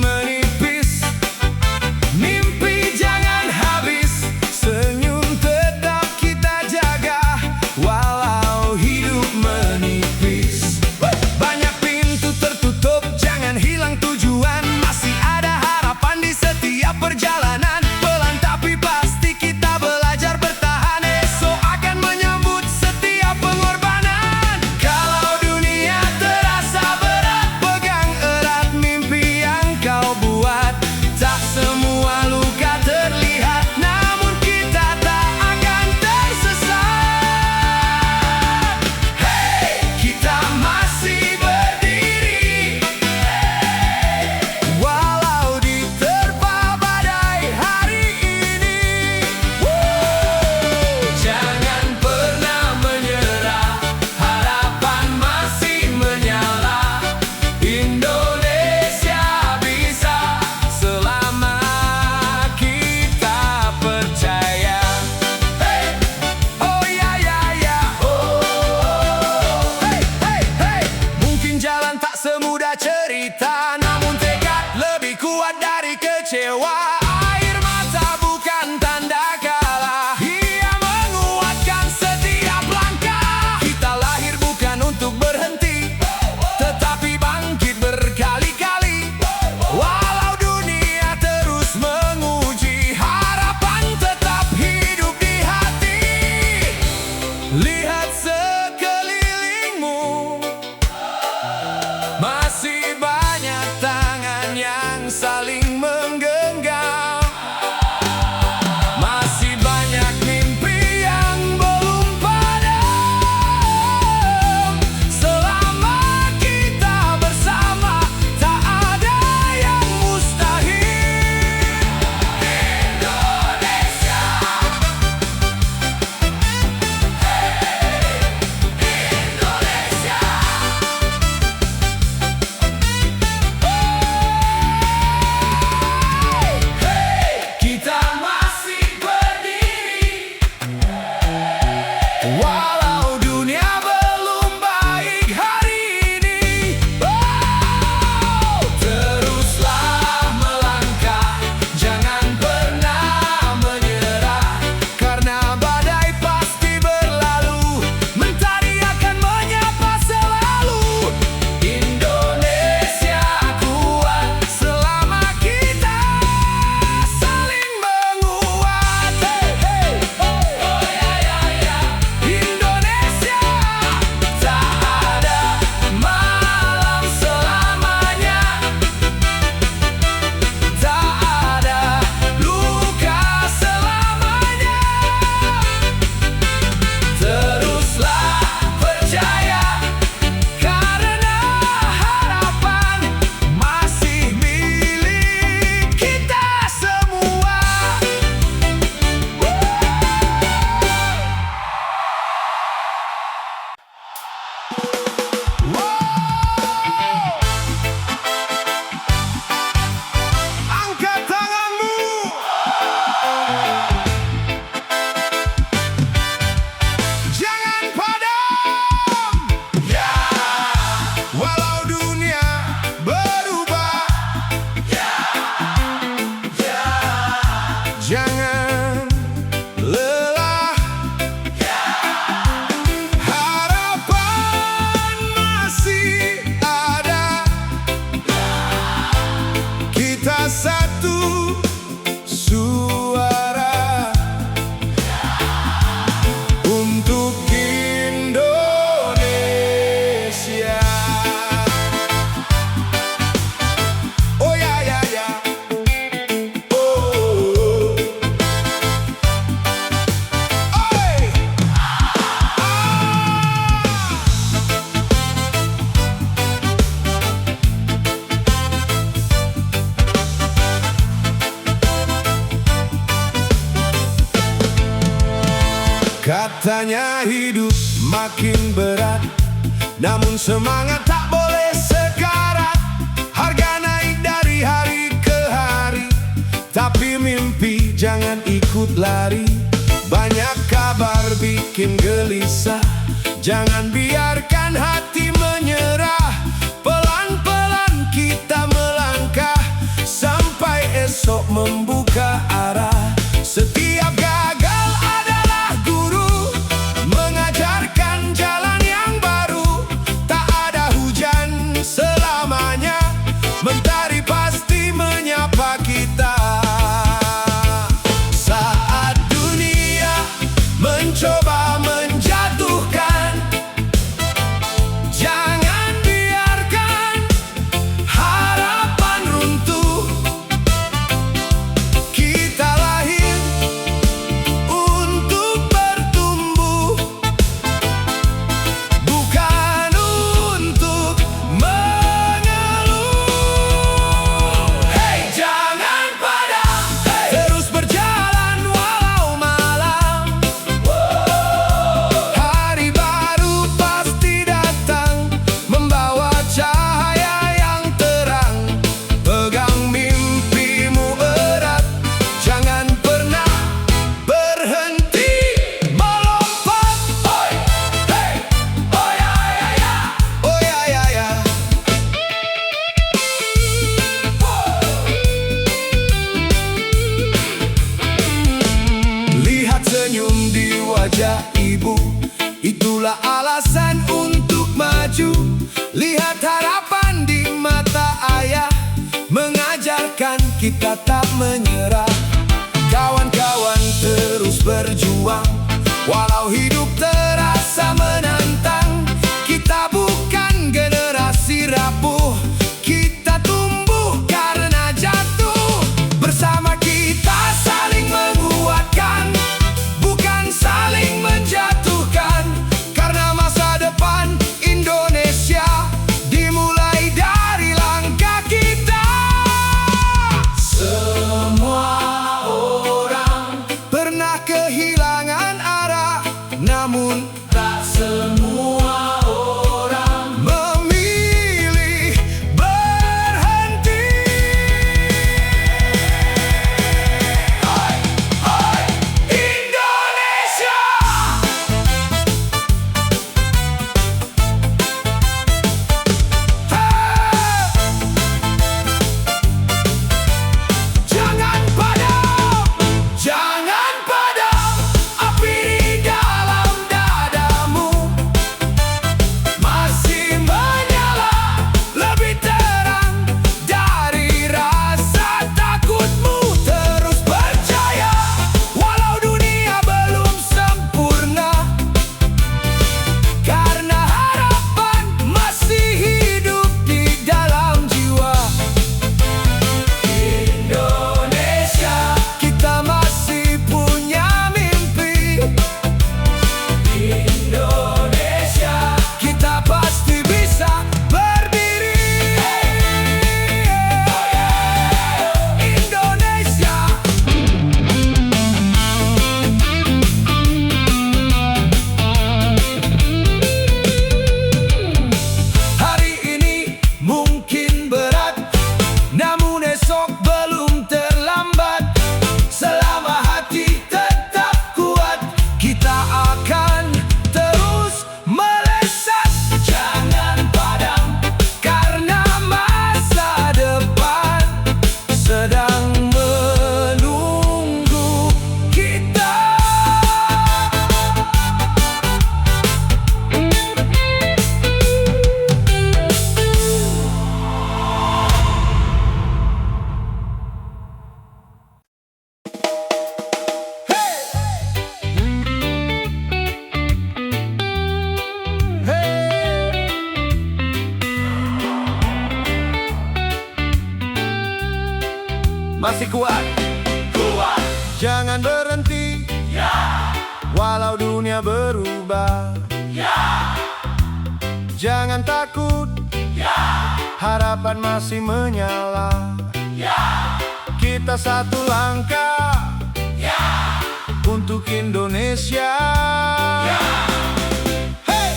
menipis, mimpi jangan habis, senyum tetap kita jaga, walau hidup menipis. Banyak pintu tertutup, jangan hilang tujuan, masih ada harapan di setiap perjalanan. Pelan tapi pasti kita belajar bertahan, esok akan menyambut setiap pengorbanan. Kalau dunia terasa berat, pegang erat mimpi yang kau buat. Tak semua luka terlihat, namun kita tak akan tersesat. Hey, kita masih berdiri, walau diterpa badai hari ini. Jangan pernah menyerah, harapan masih menyala. Indonesia bisa selama kita percaya. Hey, oh ya ya ya, oh, hey hey hey. Mungkin jalan tak semudah cerita, namun tekad lebih kuat dari kecewa. Air mata bukan tanda kalah, ia menguatkan setiap langkah. Kita lahir bukan untuk berhenti, tetapi bangkit berkali-kali. Walau dunia terus menguji, harapan tetap hidup di hati. Lihat sekelilingmu, masih banyak tangan yang saling menggenggam. Masih banyak mimpi yang belum padam. Selama kita bersama, tak ada yang mustahil. Indonesia, Indonesia. Kita masih berdiri, walau dunia belum baik hari ini. Teruslah melangkah, jangan pernah menyerah, karena badai pasti berlalu, mentari akan menyapa selalu. Indonesia kuat selama kita saling menguat. Hey, hey, oh ya ya ya. Indonesia, tak ada malam selamanya, tak ada luka selamanya. Teruslah percaya, karena harapan masih milik kita semua. Angkat tanganmu, jangan padam. Ya, walau dunia berubah, ya, ya. Jangan lelah, ya. Harapan masih ada. Kita satu suara untuk Indonesia. Oh ya ya ya, oh, oi, katanya hidup makin berat, namun semangat tak boleh sekarat. Harga naik dari hari ke hari, tapi mimpi jangan ikut lari. Banyak kabar bikin gelisah, jangan biarkan hati menyerah. Pelan-pelan kita melangkah, membuka arah. Setiap gagal adalah guru, mengajarkan jalan yang baru. Tak ada hujan selamanya, mentari pasti menyapa kita. Saat dunia mencoba menjatuhkan, jangan biarkan harapan runtuh. Kita lahir untuk bertumbuh, bukan untuk mengeluh. Hey, jangan padam, terus berjalan walau malam. Hari baru pasti datang, membawa cahaya yang terang. Pegang mimpimu erat, jangan pernah berhenti melompat. Oi, hey, oh ya ya ya, oh ya ya ya. Lihat senyum di wajah ibu, itulah alasan untuk maju. Lihat harapan di mata ayah, mengajarkan kita tak menyerah. Kawan-kawan terus berjuang, walau hidup terasa menantang. Kita bukan generasi rapuh, kita tumbuh karena jatuh. Bersama kita saling menguatkan, bukan saling menjatuhkan. Karena masa depan Indonesia dimulai dari langkah kita. Semua orang pernah kehilangan arah, namun tak semua orang memilih berhenti. Hai, hai, Indonesia! Jangan padam, jangan padam api di dalam dadamu. Masih menyala lebih terang dari rasa takutmu. Terus percaya, walau dunia belum sempurna, karena harapan masih hidup di dalam jiwa. Indonesia, kita masih punya mimpi. Indonesia, kita pasti bisa berdiri. Indonesia. Hari ini mungkin berat, namun esok belum terlambat. Selama hati tetap kuat, kita akan terus melesat. Jangan padam, karena masa depan sedang menunggu kita. Masih kuat, kuat. Jangan berhenti, ya. Walau dunia berubah, ya. Jangan takut, ya. Harapan masih menyala, ya. Kita satu langkah, ya. Untuk Indonesia, ya. Hey!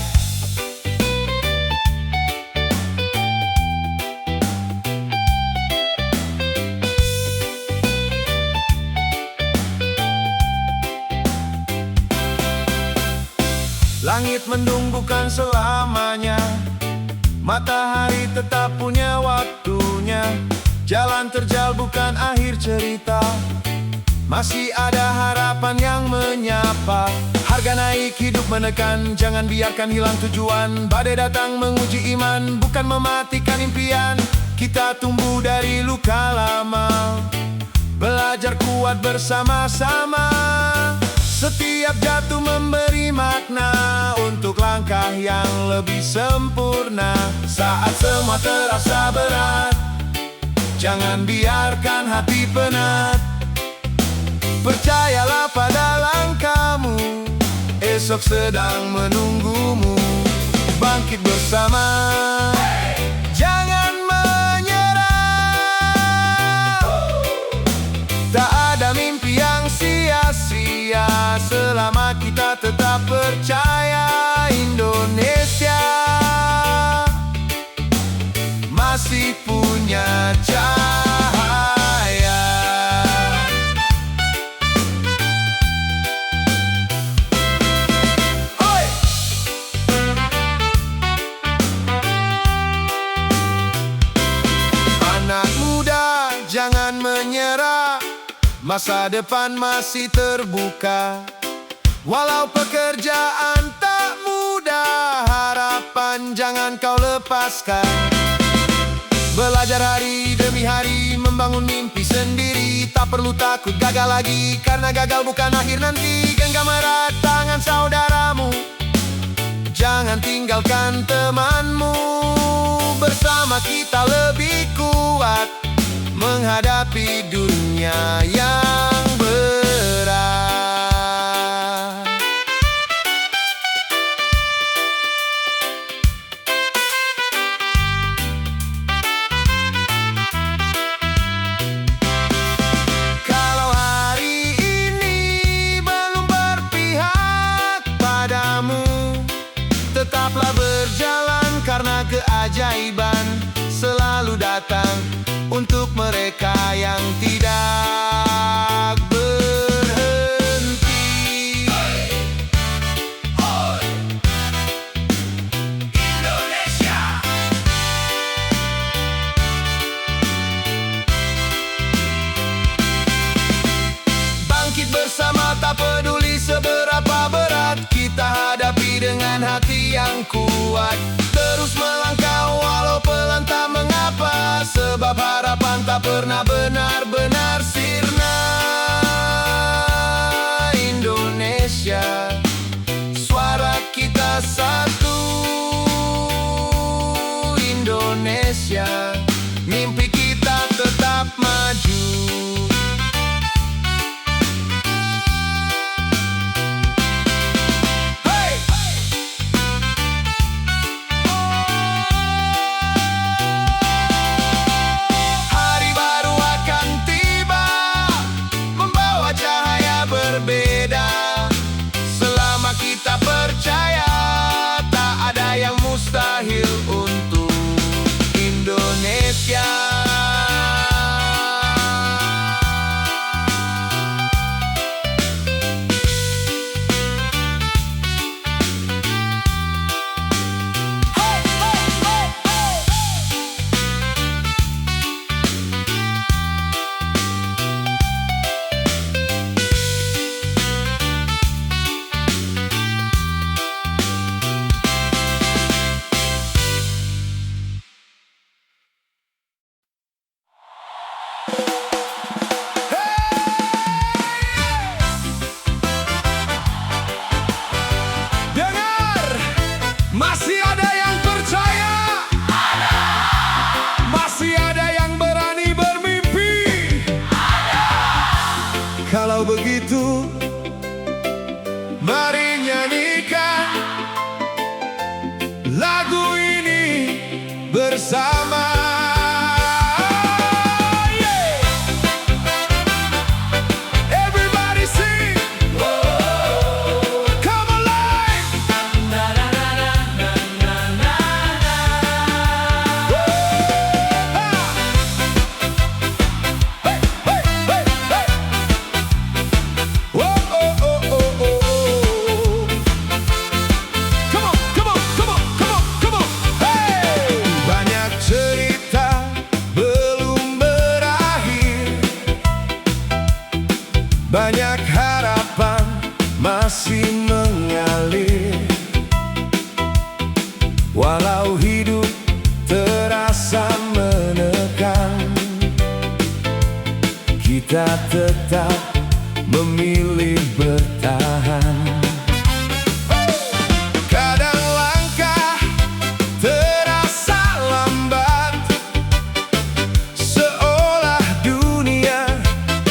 Langit mendung bukan selamanya, matahari tetap punya waktunya. Jalan terjal bukan akhir cerita, masih ada harapan yang menyapa. Harga naik, hidup menekan, jangan biarkan hilang tujuan. Badai datang menguji iman, bukan mematikan impian. Kita tumbuh dari luka lama, belajar kuat bersama-sama. Setiap jatuh memberi makna untuk langkah yang lebih sempurna. Saat semua terasa berat, jangan biarkan hati penat. Percayalah pada langkahmu, esok sedang menunggumu. Bangkit bersama, jangan menyerah. Tak ada mimpi yang sia-sia selama kita tetap percaya. Indonesia masih punya cahaya. Oi! Anak muda, jangan menyerah, masa depan masih terbuka. Walau pekerjaan tak mudah, harapan jangan kau lepaskan. Belajar hari demi hari, membangun mimpi sendiri. Tak perlu takut gagal lagi, karena gagal bukan akhir nanti. Genggam erat tangan saudaramu, jangan tinggalkan temanmu. Bersama kita lebih kuat menghadapi dunia yang berat. Kalau hari ini belum berpihak padamu, tetaplah berjalan, karena keajaiban selalu datang untuk mereka yang tidak berhenti. Indonesia. Bangkit bersama, tak peduli seberapa berat. Kita hadapi dengan hati yang kuat. Terus melangkah walau pelan tak mengapa, sebab harapan tak pernah benar-benar sirna. Indonesia, suara kita satu. Indonesia, mimpi kita tetap maju. Kita percaya tak ada yang mustahil untuk Indonesia. Masih ada yang percaya? Ada. Masih ada yang berani bermimpi? Ada. Kalau begitu, mari nyanyikan lagu ini bersama. Whoa! Banyak harapan masih mengalir, walau hidup terasa menekan. Kita tetap memilih bertahan. Kadang langkah terasa lambat, seolah dunia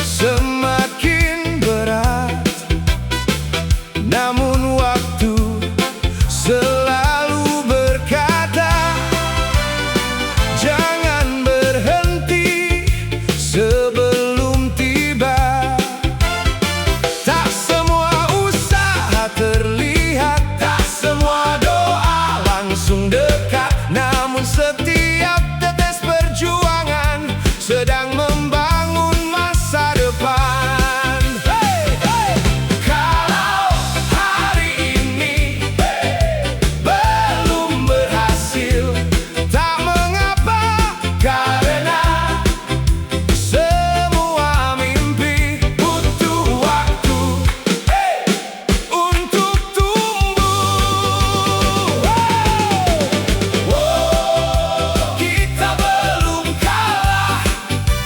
semakin berat. Namun waktu selalu berkata, jangan berhenti sebelum tiba. Tak semua usaha terlihat, tak semua doa langsung dekat. Namun setiap tetes perjuangan sedang membangun masa depan. Kalau hari ini belum berhasil, tak mengapa, karena semua mimpi butuh waktu untuk tumbuh. Kita belum kalah,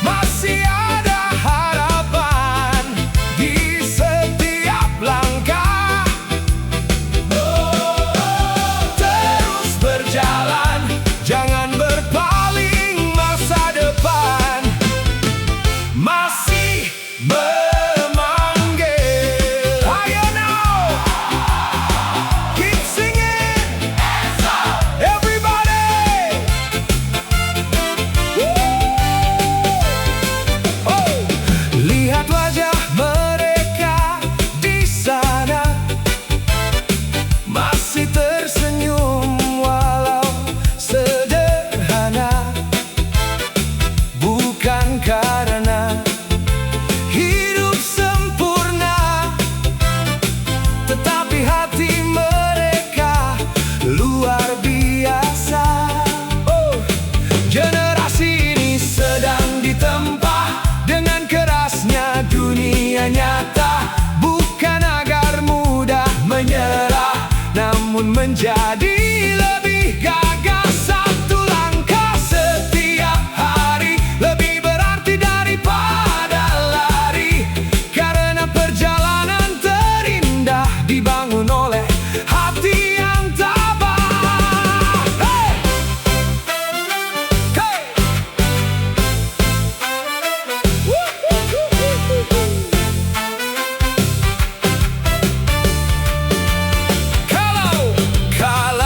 masih ada harapan di setiap langkah. Terus berjalan, jangan berpaling, masa depan masih memanggil. Ayo now, keep singing, everybody. Lihat wajah mereka di sana, masih tersenyum walau sederhana. Bukan karena hidup sempurna, tetapi hati mereka luar biasa. Generasi ini sedang ditempa dengan kerasnya dunia nyata. Bukan agar mudah menyerah, namun menjadi lebih gagah. Satu langkah setiap hari lebih berarti daripada lari, karena perjalanan terindah dibangun oleh hati yang tabah. Hey! Hey! Kalau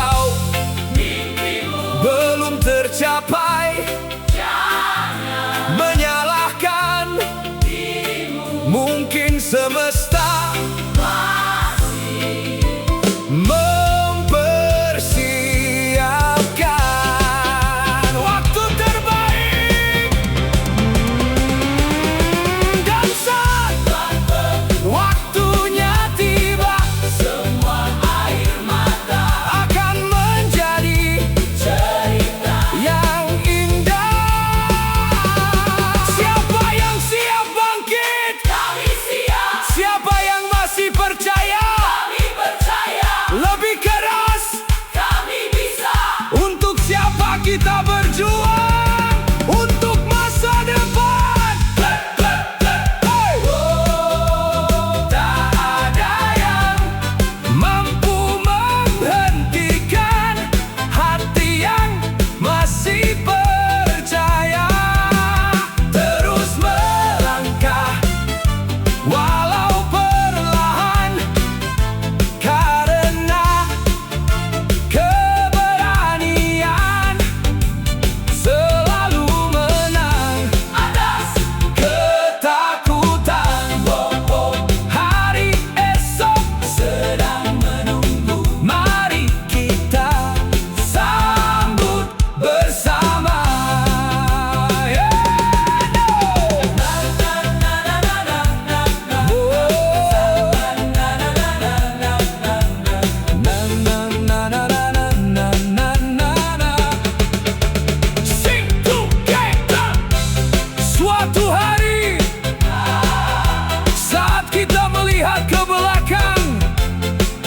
lihat ke belakang,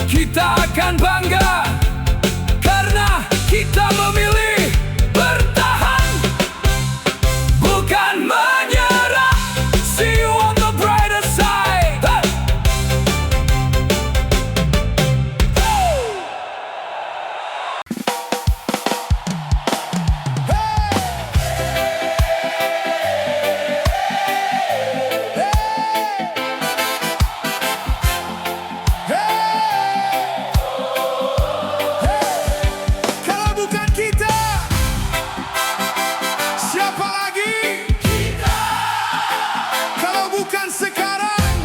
kita akan bangga karena kita memilih bertahan, bukan menyerah. See you on the brighter side. Kalau bukan kita, siapa lagi? Kita. Kalau bukan sekarang,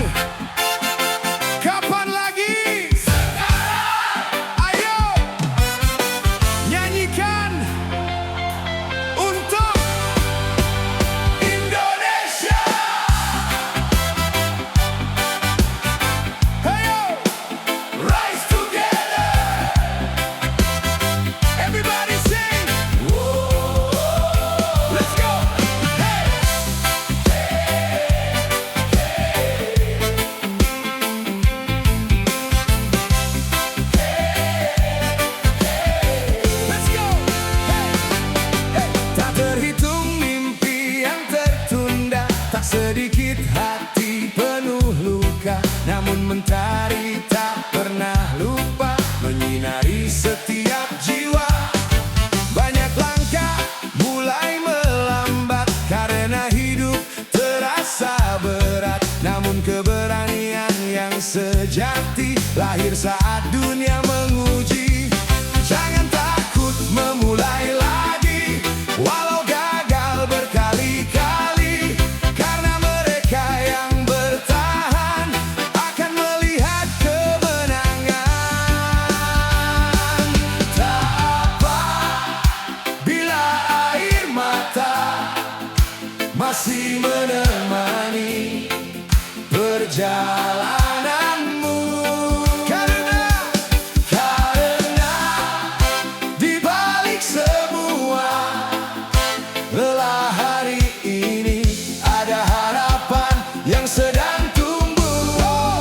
kapan lagi? Sekarang. Ayo, nyanyikan untuk Indonesia. Ayo, rise together. Everybody sing. Let's go. Hey. Let's go. Hey. Hey. Tak terhitung mimpi yang tertunda, tak sedikit hati penuh luka, namun mentari tak pernah lupa menyinari setiap jiwa. Banyak langkah mulai melambat karena hidup terasa berat, namun keberanian yang sejati lahir saat dunia menguji. Jangan takut memulai lagi, walau gagal berkali-kali, karena mereka yang bertahan akan melihat kemenangan. Tak apa bila air mata masih menemani perjalananmu. Karena di balik semua lelah hari ini ada harapan yang sedang tumbuh.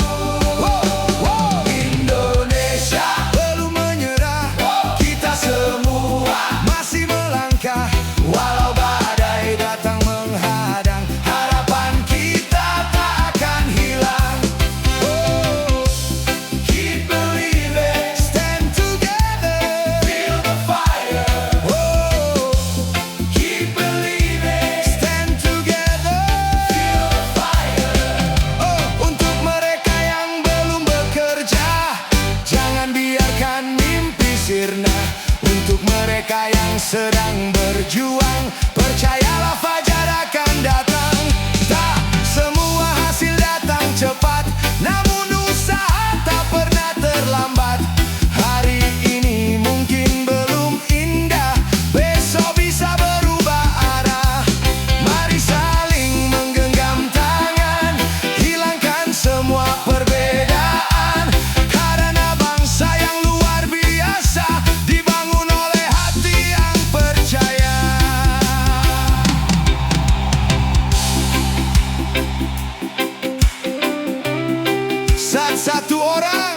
Indonesia belum menyerah, kita semua masih melangkah, walau badai datang menghadang, harapan kita tak akan hilang. Keep believing, stand together, feel the fire. Keep believing, stand together, feel the fire. Untuk mereka yang belum bekerja, jangan biarkan mimpi sirna. Untuk mereka yang sedang berjuang, percayalah fajar akan datang. Tak semua hasil datang cepat, namun usaha tak pernah terlambat. Hari ini mungkin belum indah, besok bisa berubah arah. Mari saling menggenggam tangan, hilangkan semua perbedaan, karena bangsa yang luar biasa dibangun oleh hati yang percaya. Saat satu orang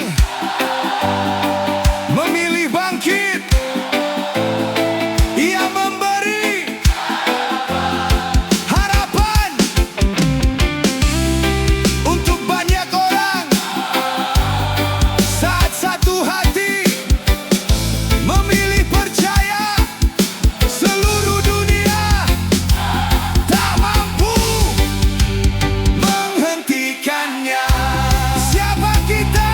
memilih bangkit, ia memberi harapan untuk banyak orang. Saat satu hati memilih percaya, seluruh dunia tak mampu menghentikannya. Siapa kita?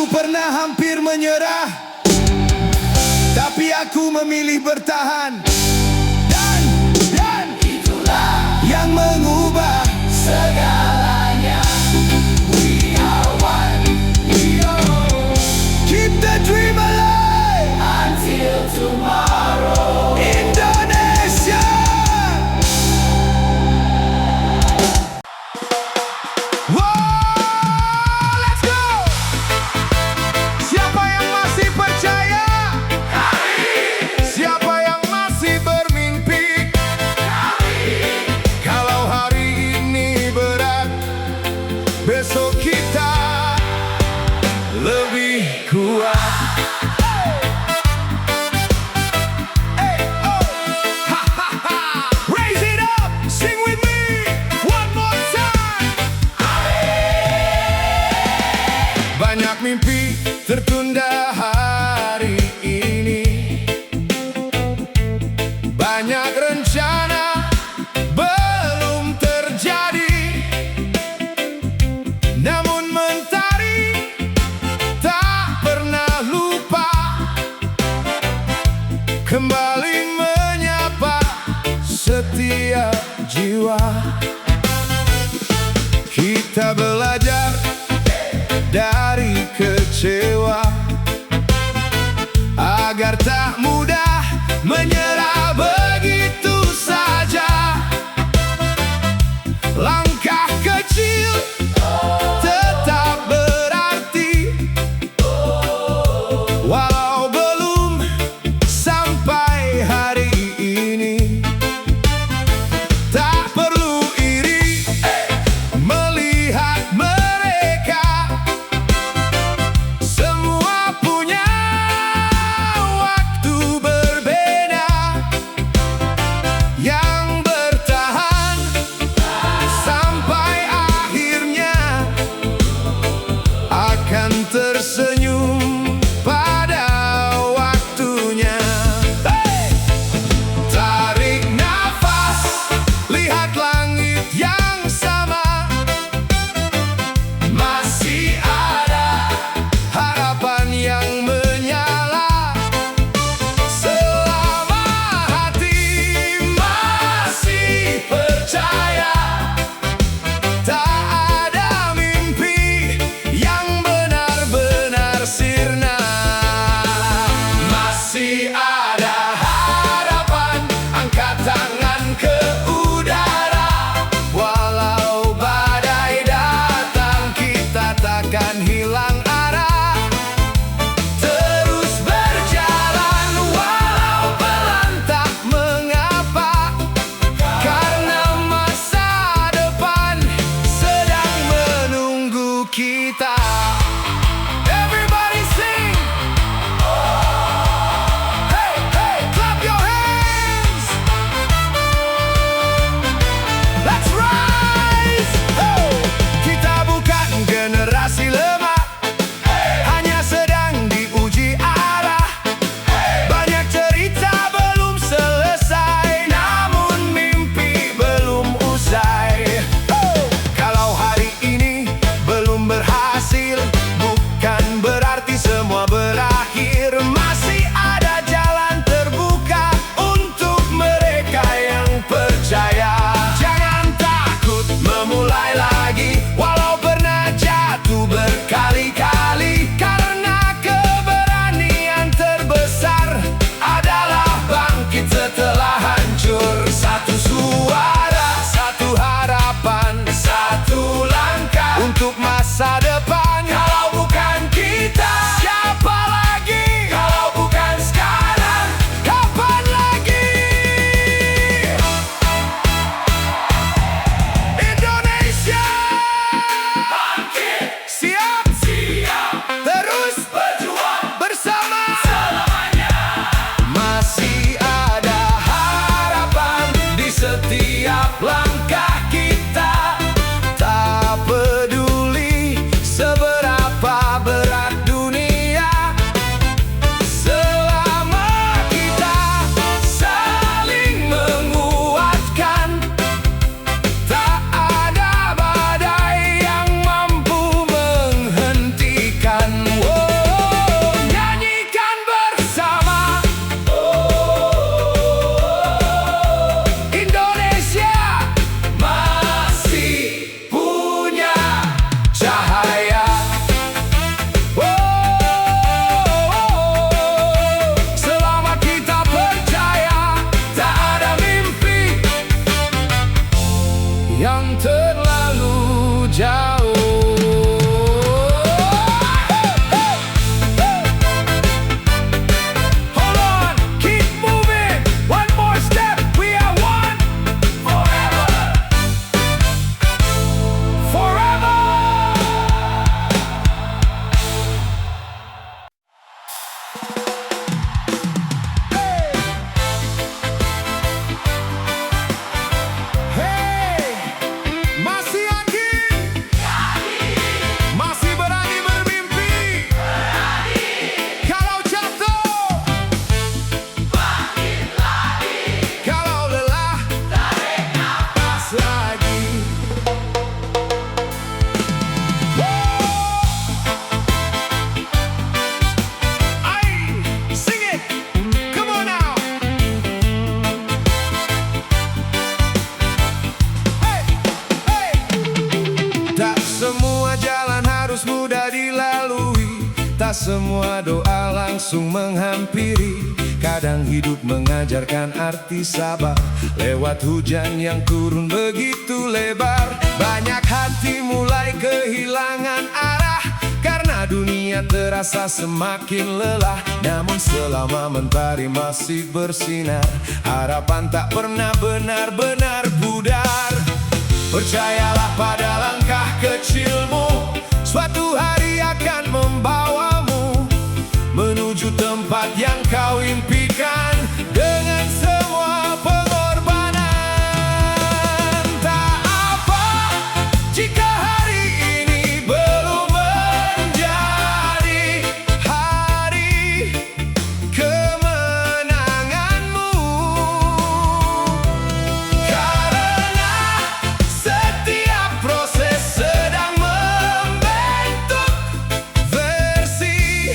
Aku pernah hampir menyerah, tapi aku memilih bertahan. Dan itulah yang mengubah segalanya. We are one, we are. Keep the dream alive until tomorrow. Indonesia. Wow, let's go. Siapa yang masih percaya? Siapa yang masih bermimpi? Kalau hari ini berat, besok kita lebih kuat. Hey, oh. Ha, ha, ha. Raise it up, sing with me one more time. Banyak mimpi tertunda hari ini, banyak rencana belum terjadi. Namun mentari tak pernah lupa, kembali menyapa setiap jiwa. Kita belajar dari kecewa, agar tak mudah menyerah begitu saja. Langkah kecil tetap berarti, walau belum sampai hari ini. Tak perlu iri melihat mereka, semua punya waktu berbeda. Yang bertahan sampai akhirnya akan tersenyum pada waktunya. Hey! Tarik nafas, lihat langit yang sama, masih ada harapan yang menyala. Selama hati masih percaya, tak ada mimpi yang benar-benar sirna. Masih ada harapan, angkat tangan ke udara. Walau badai datang, kita takkan hilang arah. Terus berjalan walau pelan tak mengapa, karena masa depan sedang menunggu kita. Everybody sing. Hey, hey, clap your hands. Let's rise. Kita bukan generasi lemah, hanya sedang diuji arah. Banyak cerita belum selesai, namun mimpi belum usai. Kalau hari ini belum berhasil, harus mudah dilalui. Tak semua doa langsung menghampiri. Kadang hidup mengajarkan arti sabar lewat hujan yang turun begitu lebar. Banyak hati mulai kehilangan arah karena dunia terasa semakin lelah. Namun selama mentari masih bersinar, harapan tak pernah benar-benar pudar. Percayalah pada langkah kecilmu, suatu hari akan membawamu menuju tempat yang kau impikan dengan semua pengorbanan. Tak apa jika hari ini belum menjadi hari kemenanganmu, karena setiap proses sedang membentuk versi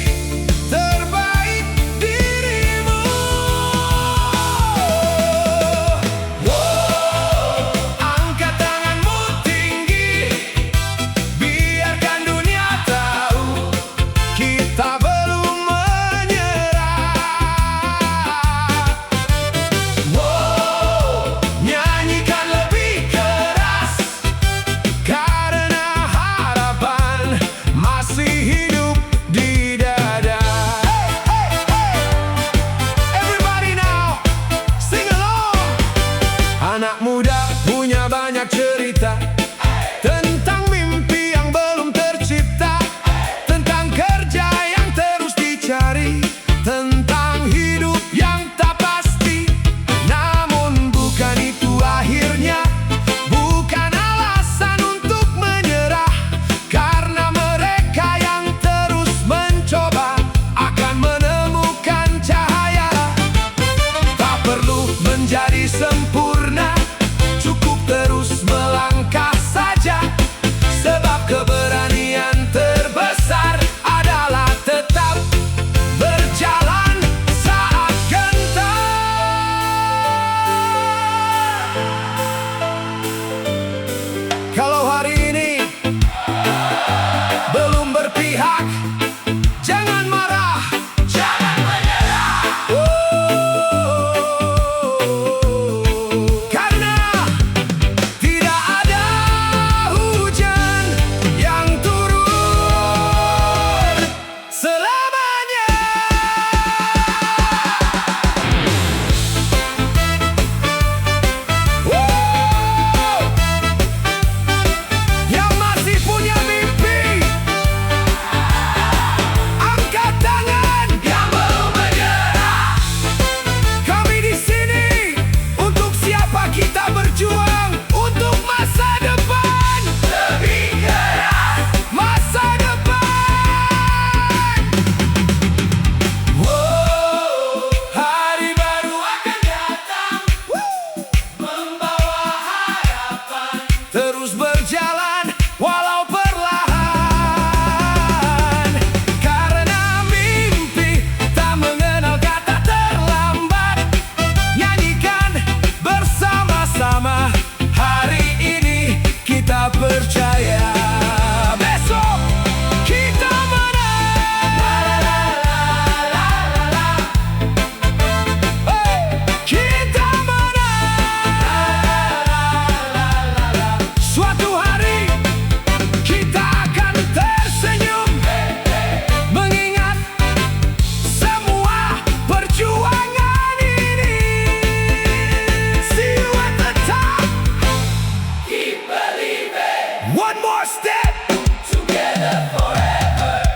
terbaik dirimu. Angkat tanganmu tinggi, biarkan dunia tahu kita belum menyerah. Nyanyikan lebih keras karena harapan masih hidup di dada. Everybody now, sing along. Anak muda punya banyak cerita tentang mimpi yang belum tercipta, tentang kerja yang terus dicari, tentang hidup yang tak pasti. Namun bukan itu akhirnya, bukan alasan untuk menyerah, karena mereka yang terus mencoba akan menemukan cahaya. Tak perlu menjadi sempurna, cukup terus melangkah saja, sebab keberanian terbesar adalah tetap berjalan saat gentar. Kalau hari ini belum berpihak, jangan marah, jangan menyerah. Karena tidak ada hujan yang turun selamanya. Yang masih punya mimpi, angkat tangan. Yang belum menyerah, kami di sini. Untuk siapa kita berjuang? Untuk masa depan lebih keras, masa depan. Hari baru akan datang, membawa harapan, terus berjalan walau perlahan, karena mimpi tak mengenal kata terlambat. Nyanyikan bersama-sama, hari ini kita percaya, besok kita menang. Kita menang. Suatu hari kita akan tersenyum, mengingat semua perjuangan ini. See you at the top. Keep believing. One more step. Together forever.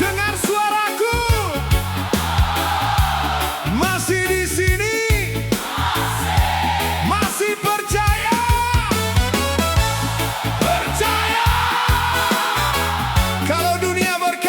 Dengar suaraku, masih di sini, masih percaya, percaya. Kalau dunia berkata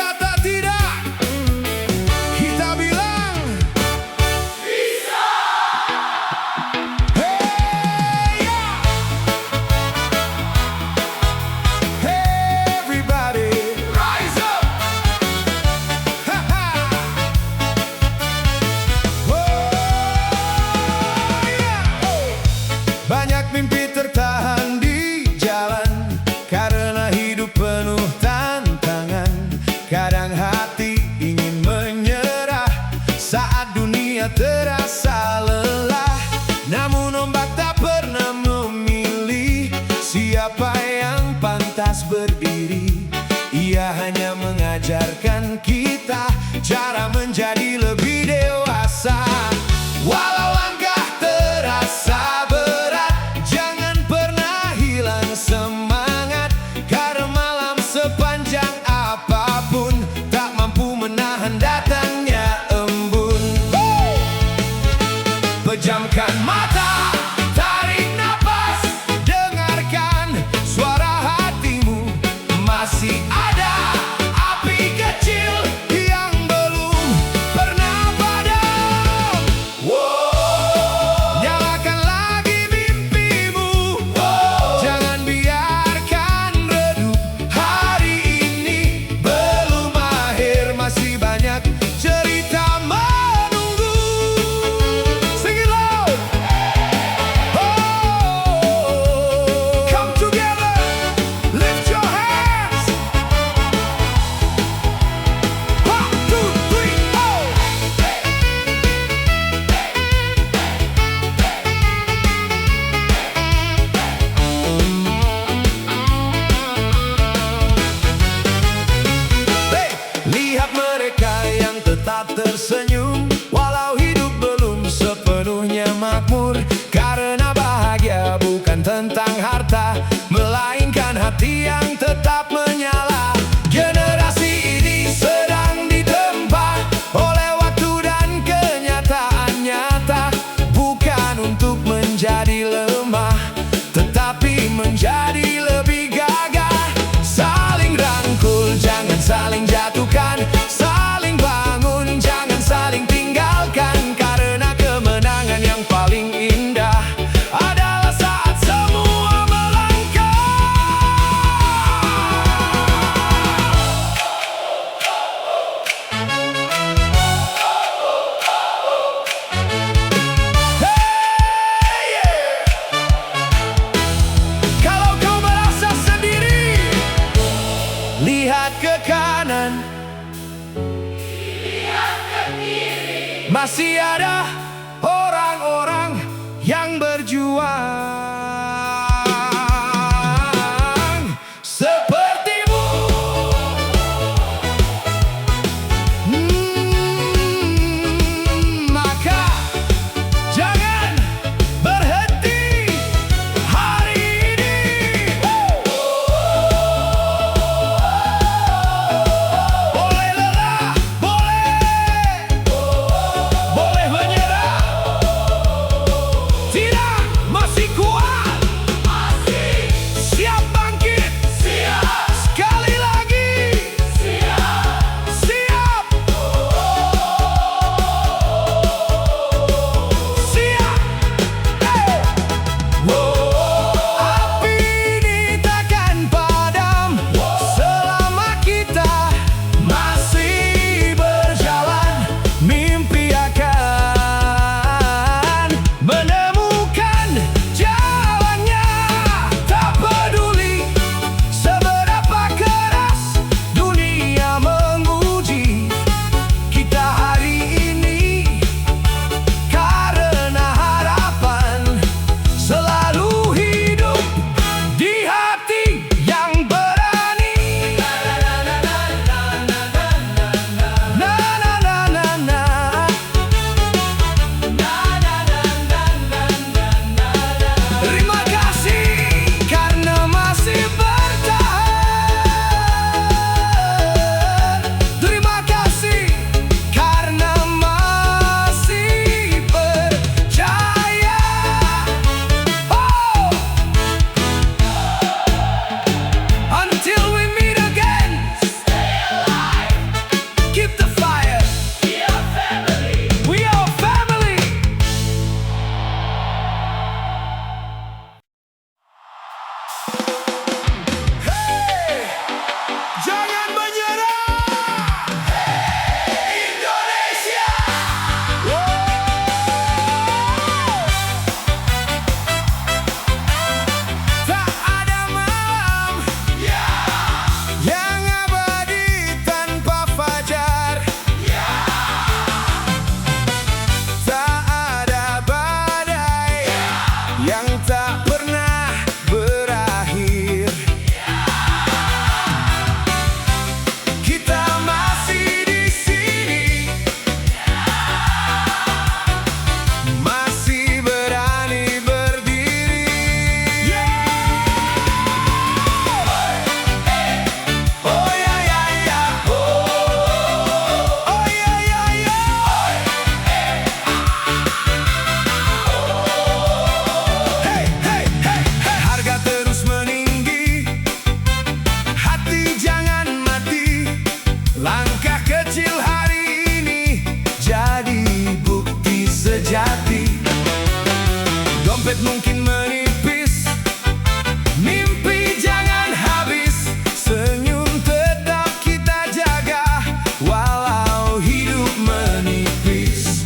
masih ada orang-orang yang berjuang sepertimu. Maka jangan berhenti hari ini. Boleh lelah, boleh menyerah, tidak, masih kuat, siap bangkit, sekali lagi, siap. Siap. Api ini takkan padam selama kita masih berjalan. Mimpi akan menemukan jalannya. Tak peduli seberapa keras dunia menguji kita hari ini, karena harapan selalu hidup di hati yang berani. Terima kasih karena masih bertahan. Terima kasih karena masih percaya. Oh, until we meet again, stay alive, keep the fire, we are family, we are family. Hey, jangan menyerah, Indonesia. Tak ada malam yang abadi tanpa fajar. Tak ada badai yang tak pernah berakhir. Kita masih di sini, masih berani berdiri. Oh ya ya ya, oh ya ya ya. Hey hey hey hey. Harga terus meninggi, hati jangan mati. Langkah kecil hari ini jadi bukti sejati. Dompet mungkin menipis, mimpi jangan habis. Senyum tetap kita jaga walau hidup menipis.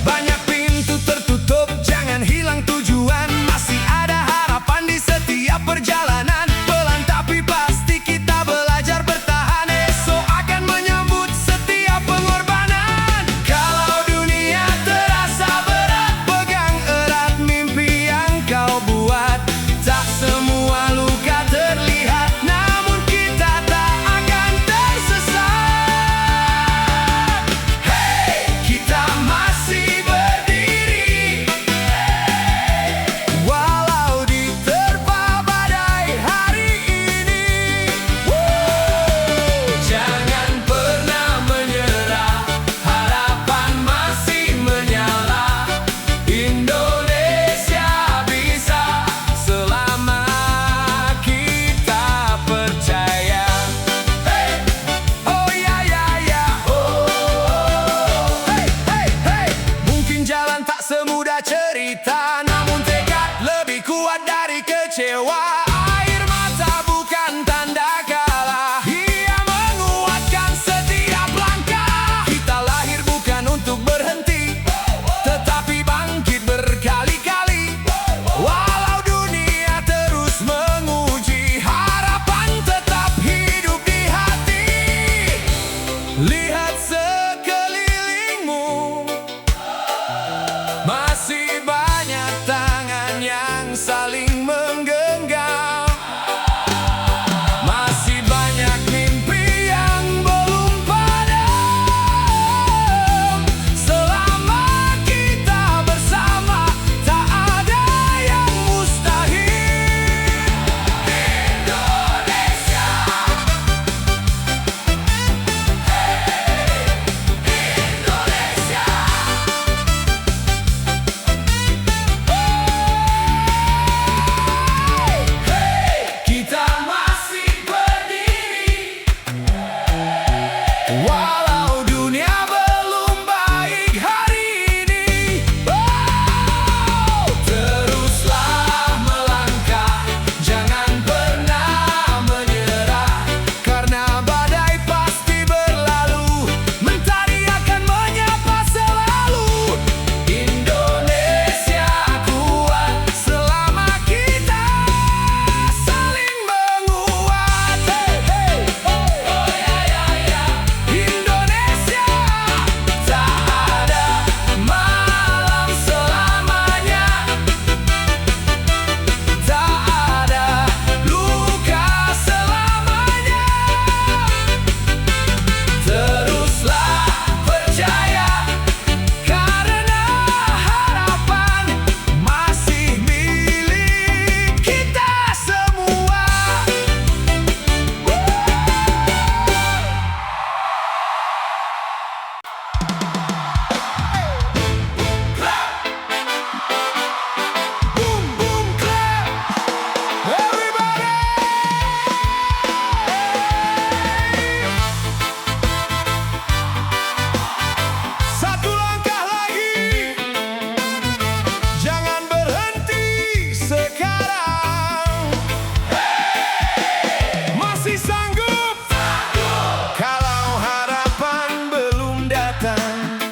Banyak pintu tertutup, jangan hilang tujuan. Masih ada harapan di setiap perjalanan. Pelan tapi pasti kita belajar bertahan. Esok akan menyambut setiap pengorbanan. Kalau dunia terasa berat, pegang erat mimpi yang kau buat. Tak semua luka terlihat, namun kita tak akan tersesat. Hey, kita masih berdiri, walau diterpa badai hari ini. Jangan pernah menyerah, harapan masih menyala. Indonesia bisa selama kita percaya. Hey, oh ya ya ya, hey hey hey. Mungkin jalan tak semudah cerita, namun tekad lebih kuat dari kecewa. Air mata bukan tanda kalah, ia menguatkan setiap langkah. Kita lahir bukan untuk berhenti, tetapi bangkit berkali-kali. Walau dunia terus menguji, harapan tetap hidup di hati. Lihat sekelilingmu, Walau dunia belum baik hari ini, teruslah melangkah, jangan pernah menyerah. Karena badai pasti berlalu, mentari akan menyapa selalu. Indonesia kuat selama kita saling menguat. Oh ya ya ya. Indonesia tak ada malam selamanya, tak ada luka selamanya. Teruslah percaya, karena harapan masih milik kita semua. Boom boom clap, everybody. Satu langkah lagi, jangan berhenti sekarang. Masih sanggup? Kalau harapan belum datang,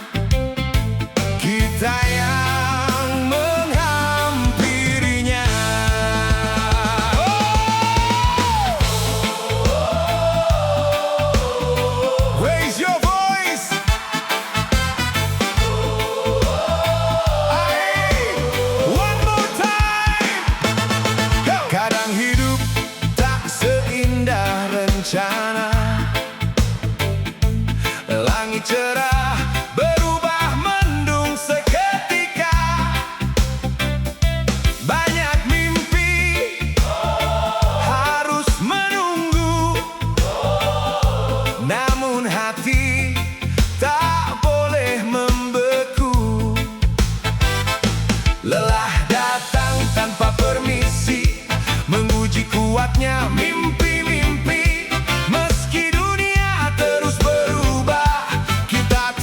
kita yang menghampirinya. Raise your voice. One more time. Kadang hidup tak seindah rencana. Langit cerah berubah mendung seketika. Banyak mimpi harus menunggu, namun hati tak boleh membeku. Lelah datang tanpa permisi, menguji kuatnya mimpi-mimpi. Meski dunia terus berubah, kita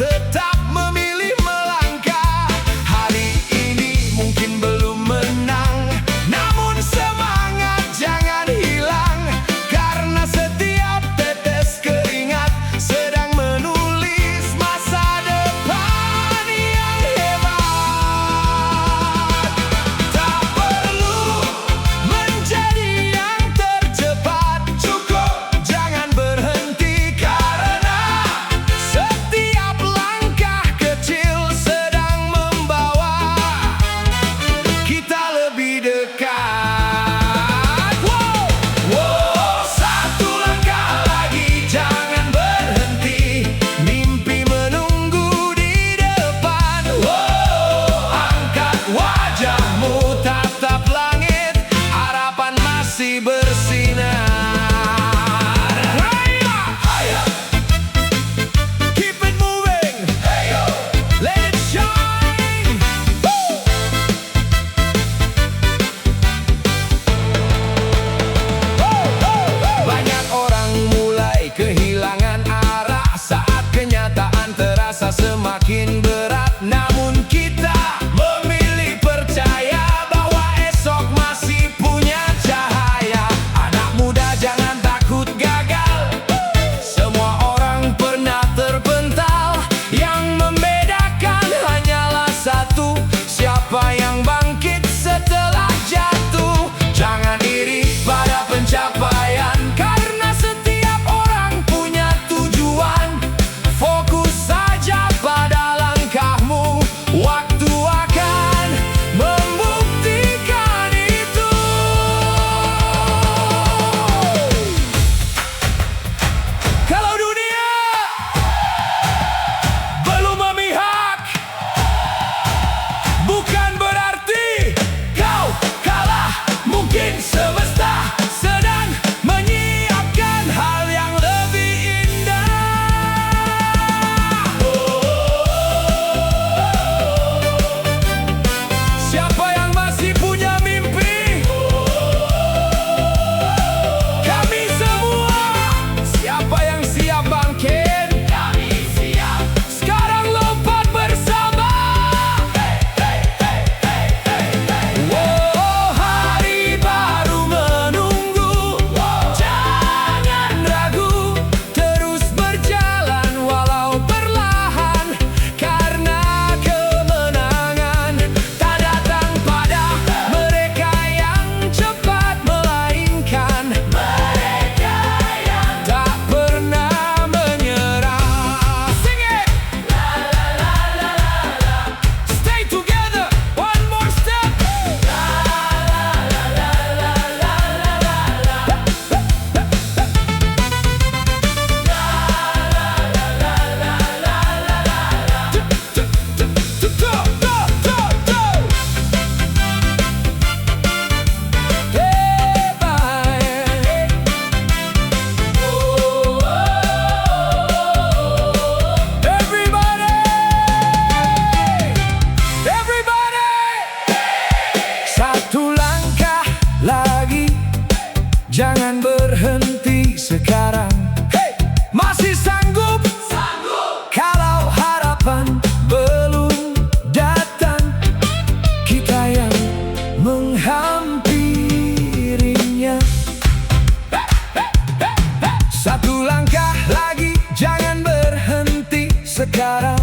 sekarang.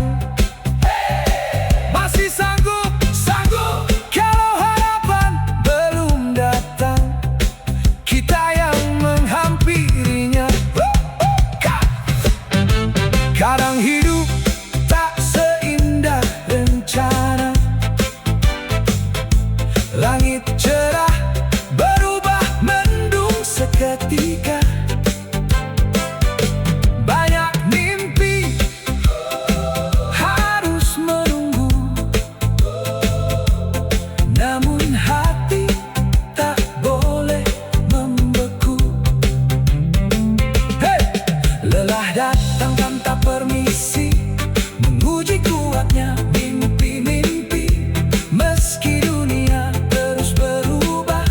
Masih sanggup, sanggup. Kalau harapan belum datang, kita yang menghampirinya. Kadang hidup tak seindah rencana. Langit cerah berubah mendung seketika. Banyak mimpi harus menunggu, namun hati tak boleh membeku. Hey! Lelah datang tanpa permisi, menguji kuatnya mimpi-mimpi. Meski dunia terus berubah,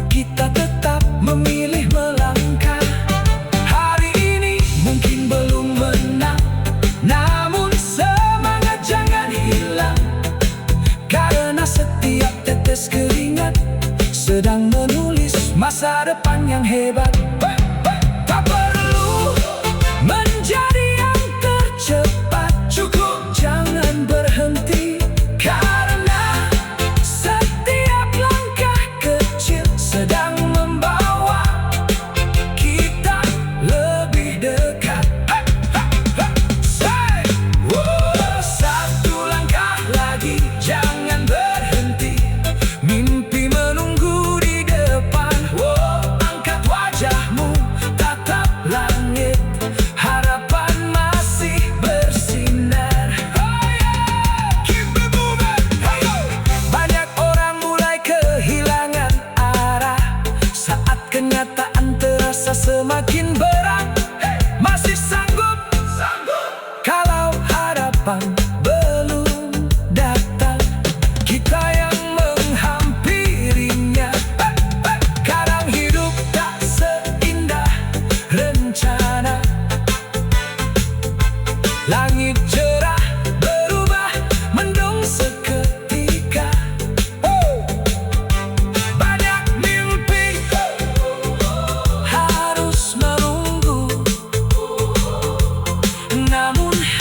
kita tetap memilih melangkah. Hari ini mungkin belum menang, namun semangat jangan hilang. Karena setiap tetes keringat sedang menulis masa depan yang hebat. Tak perlu menjadi yang tercepat, cukup jangan berhenti. Karena setiap langkah kecil sedang membawa kita lebih dekat. Say! Satu langkah lagi, jangan berhenti. Mimpi menunggu di depan. Angkat wajahmu, tatap langit. Harapan masih bersinar. Keep it moving. Banyak orang mulai kehilangan arah saat kenyataan terasa semakin berat. Masih sanggup, sanggup. Kalau harapan